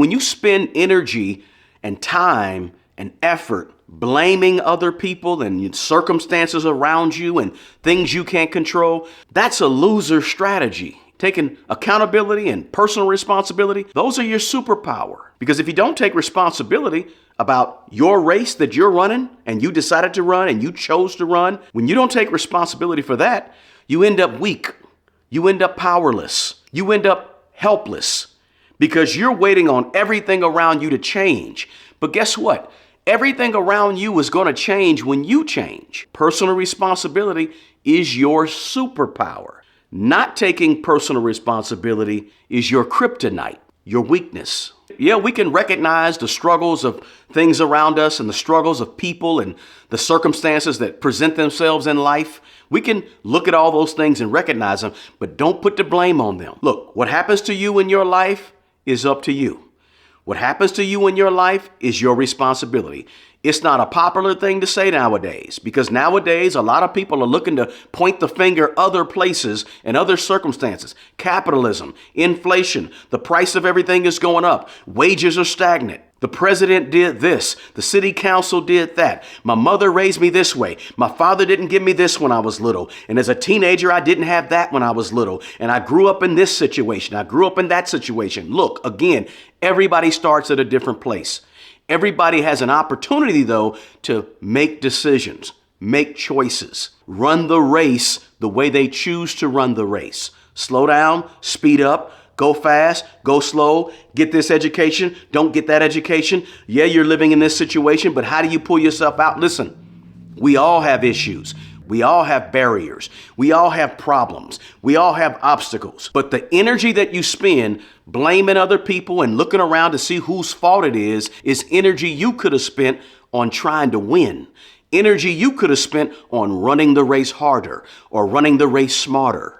When you spend energy and time and effort blaming other people and circumstances around you and things you can't control, that's a loser strategy. Taking accountability and personal responsibility, those are your superpower. Because if you don't take responsibility about your race that you're running and you decided to run and you chose to run, when you don't take responsibility for that, you end up weak. You end up powerless. You end up helpless because you're waiting on everything around you to change. But guess what? Everything around you is going to change when you change. Personal responsibility is your superpower. Not taking personal responsibility is your kryptonite, your weakness. Yeah, we can recognize the struggles of things around us and the struggles of people and the circumstances that present themselves in life. We can look at all those things and recognize them, but don't put the blame on them. Look, what happens to you in your life is up to you. What happens to you in your life is your responsibility. It's not a popular thing to say nowadays because nowadays a lot of people are looking to point the finger other places and other circumstances. Capitalism, inflation, the price of everything is going up. Wages are stagnant. The president did this. The city council did that. My mother raised me this way. My father didn't give me this when I was little. And as a teenager, I didn't have that when I was little. And I grew up in this situation. I grew up in that situation. Look, again, everybody starts at a different place. Everybody has an opportunity, though, to make decisions, make choices, run the race the way they choose to run the race. Slow down, speed up. Go fast, go slow, get this education, don't get that education. Yeah, you're living in this situation, but how do you pull yourself out? Listen, we all have issues. We all have barriers. We all have problems. We all have obstacles. But the energy that you spend blaming other people and looking around to see whose fault it is energy you could have spent on trying to win. Energy you could have spent on running the race harder or running the race smarter.